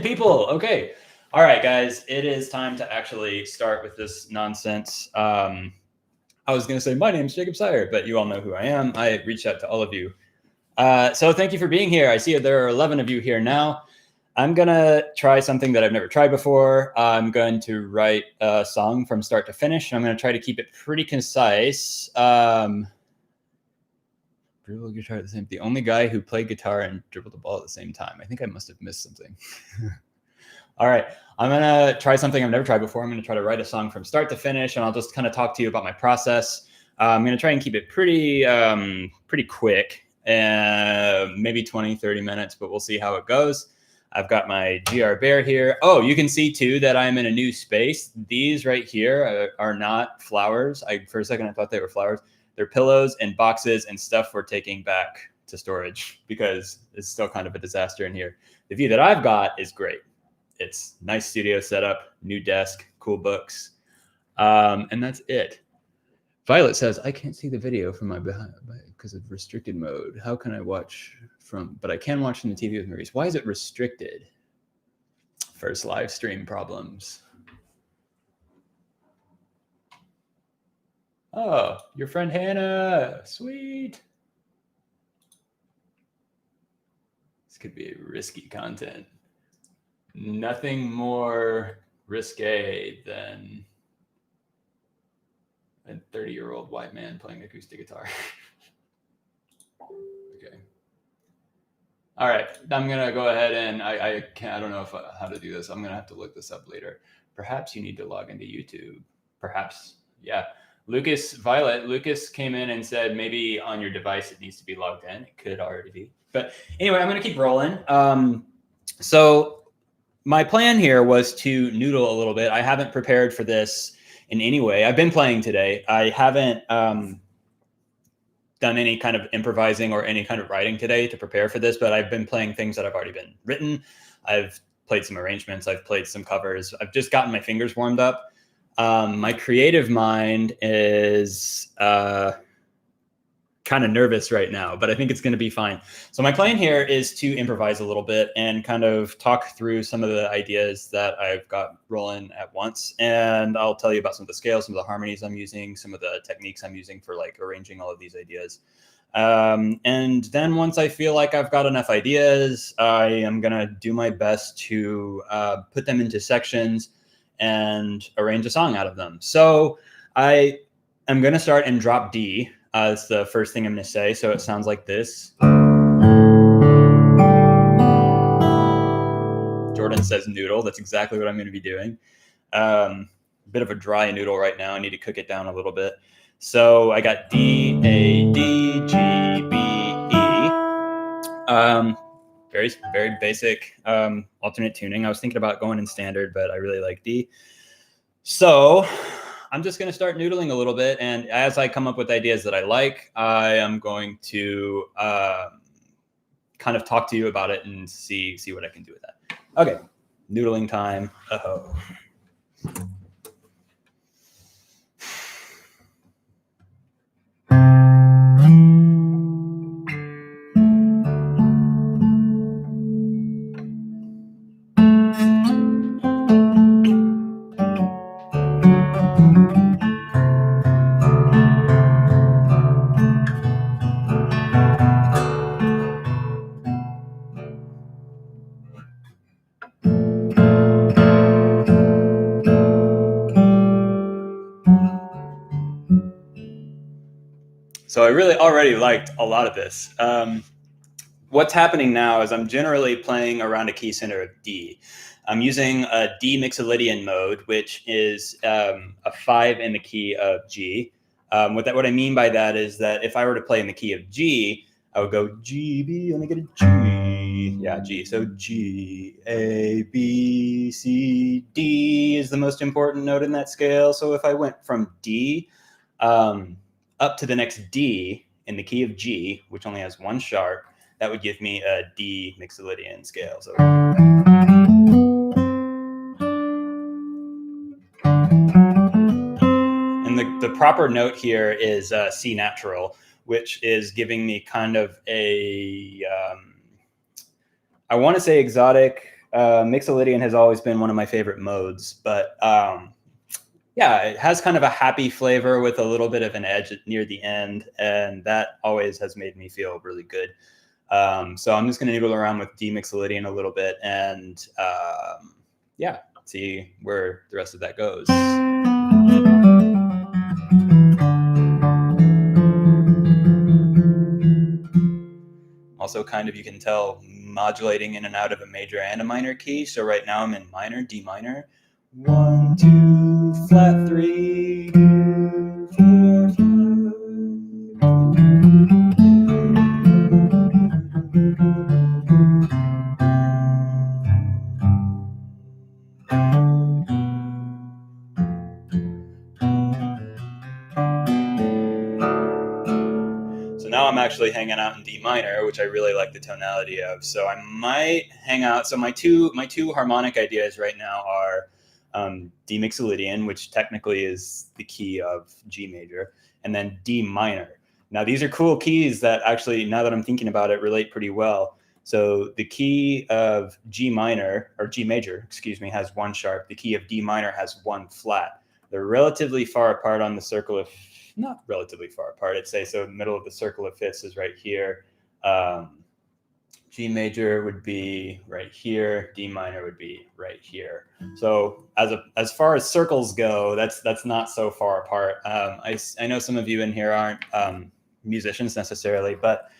People. Okay. All right, guys. It is time to actually start with this nonsense. I was going to say, my name's Jacob Sire, but you all know who I am. I reached out to all of you. So thank you for being here. I see there are 11 of you here now. I'm going to try something that I've never tried before. I'm going to write a song from start to finish. And I'm going to try to keep it pretty concise. Dribble guitar at the same. The only guy who played guitar and dribbled the ball at the same time. I think I must have missed something. All right, I'm gonna try something I've never tried before. I'm gonna try to write a song from start to finish, and I'll just kind of talk to you about my process. I'm gonna try and keep it pretty quick, maybe 20, 30 minutes, but we'll see how it goes. I've got my GR Bear here. Oh, you can see too that I'm in a new space. These right here are not flowers. For a second I thought they were flowers. They're pillows and boxes and stuff we're taking back to storage because it's still kind of a disaster in here. The view that I've got is great. It's nice studio setup, new desk, cool books, and that's it. Violet says, I can't see the video from my behind because of restricted mode. How can I watch from, but I can watch from the TV with Maurice. Why is it restricted? First live stream problems. Oh, your friend Hannah, sweet. This could be risky content. Nothing more risque than a 30-year-old white man playing acoustic guitar. Okay. All right, I'm gonna go ahead and I don't know how to do this. I'm gonna have to look this up later. Perhaps you need to log into YouTube. Perhaps, yeah. Lucas came in and said maybe on your device it needs to be logged in. It could already be. But anyway, I'm going to keep rolling. So my plan here was to noodle a little bit. I haven't prepared for this in any way. I've been playing today. I haven't done any kind of improvising or any kind of writing today to prepare for this, but I've been playing things that have already been written. I've played some arrangements. I've played some covers. I've just gotten my fingers warmed up. My creative mind is kind of nervous right now, but I think it's going to be fine. So my plan here is to improvise a little bit and kind of talk through some of the ideas that I've got rolling at once. And I'll tell you about some of the scales, some of the harmonies I'm using, some of the techniques I'm using for like arranging all of these ideas. And then once I feel like I've got enough ideas, I am going to do my best to put them into sections and arrange a song out of them. So I am going to start in drop D. That's the first thing I'm going to say. So it sounds like this. Jordan says noodle. That's exactly what I'm going to be doing. Bit of a dry noodle right now. I need to cook it down a little bit. So I got D, A, D, G, B, E. Very, very basic alternate tuning. I was thinking about going in standard, but I really like D. So I'm just going to start noodling a little bit. And as I come up with ideas that I like, I am going to kind of talk to you about it and see what I can do with that. Okay, noodling time. Uh-oh. So I really already liked a lot of this. What's happening now is I'm generally playing around a key center of D. I'm using a D Mixolydian mode, which is a 5 in the key of G. What I mean by that is that if I were to play in the key of G, I would go G, B, and I get a G. Yeah, G. So G, A, B, C, D is the most important note in that scale. So if I went from D up to the next D in the key of G, which only has one sharp, that would give me a D Mixolydian scale. So, and the proper note here is C natural, which is giving me kind of a, I want to say exotic, Mixolydian has always been one of my favorite modes, but yeah, it has kind of a happy flavor with a little bit of an edge near the end, and that always has made me feel really good. So I'm just going to noodle around with Mixolydian a little bit and yeah, see where the rest of that goes. Also, kind of, you can tell, modulating in and out of a major and a minor key. So right now I'm in minor, D minor. 1, 2, flat 3, 4, 5. So now I'm actually hanging out in D minor, which I really like the tonality of. So I might hang out. So my two harmonic ideas right now are D Mixolydian, which technically is the key of G major, and then D minor. Now these are cool keys that actually, now that I'm thinking about it, relate pretty well. So the key of G minor, or G major, excuse me, has 1 sharp. The key of D minor has 1 flat. They're relatively far apart on the circle of, not relatively far apart, I'd say. So the middle of the circle of fifths is right here. G major would be right here. D minor would be right here. So as far as circles go, that's not so far apart. I know some of you in here aren't musicians necessarily, but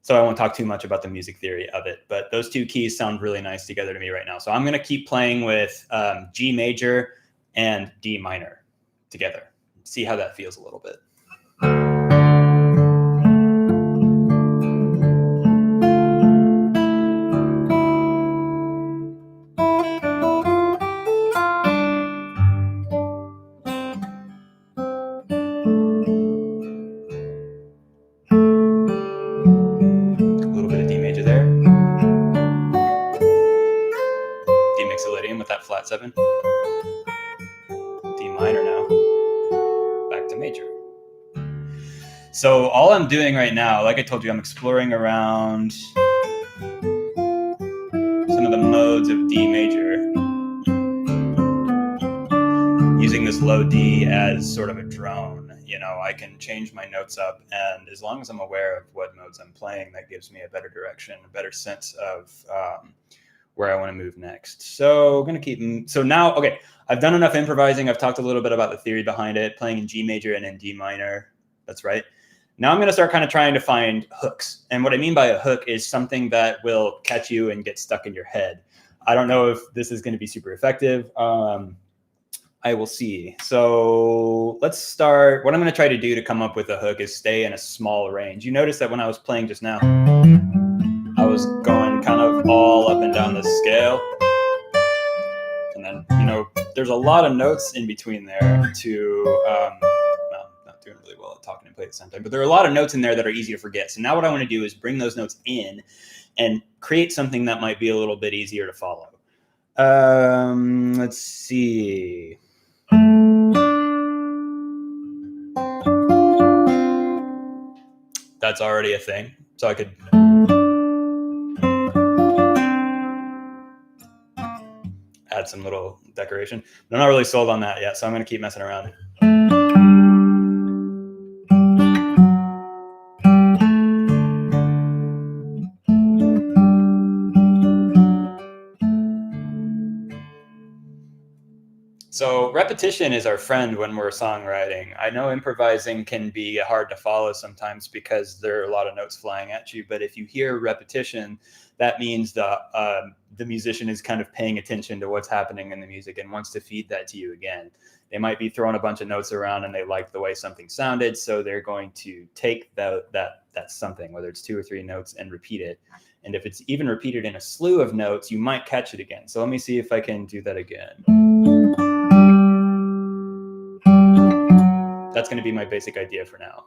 so I won't talk too much about the music theory of it. But those 2 keys sound really nice together to me right now. So I'm going to keep playing with G major and D minor together. See how that feels a little bit. A little bit of D major there. D Mixolydian with that flat 7. D minor now. Back to major. So all I'm doing right now, like I told you, I'm exploring around some of the modes of D major, using this low D as sort of a drone. You know, I can change my notes up, and as long as I'm aware of what modes I'm playing, that gives me a better direction, a better sense of where I want to move next. So I'm going to keep, so now, okay, I've done enough improvising. I've talked a little bit about the theory behind it, playing in G major and in D minor. That's right. Now I'm going to start kind of trying to find hooks. And what I mean by a hook is something that will catch you and get stuck in your head. I don't know if this is going to be super effective. I will see. So let's start. What I'm going to try to do to come up with a hook is stay in a small range. You notice that when I was playing just now, I was going kind of all up and down the scale. And then, you know, there's a lot of notes in between there to, not doing really well at talking and play at the same time, but there are a lot of notes in there that are easy to forget. So now what I want to do is bring those notes in and create something that might be a little bit easier to follow. Let's see. That's already a thing. So I could add some little decoration. But I'm not really sold on that yet, so I'm going to keep messing around. So repetition is our friend when we're songwriting. I know improvising can be hard to follow sometimes because there are a lot of notes flying at you. But if you hear repetition, that means the musician is kind of paying attention to what's happening in the music and wants to feed that to you again. They might be throwing a bunch of notes around and they like the way something sounded, so they're going to take that something, whether it's 2 or 3 notes, and repeat it. And if it's even repeated in a slew of notes, you might catch it again. So let me see if I can do that again. That's going to be my basic idea for now.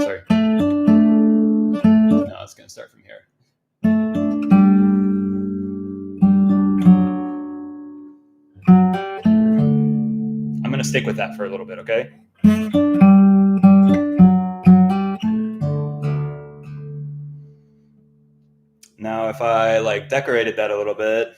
Sorry. No, it's going to start from here. I'm going to stick with that for a little bit, okay? Now, if I like decorated that a little bit,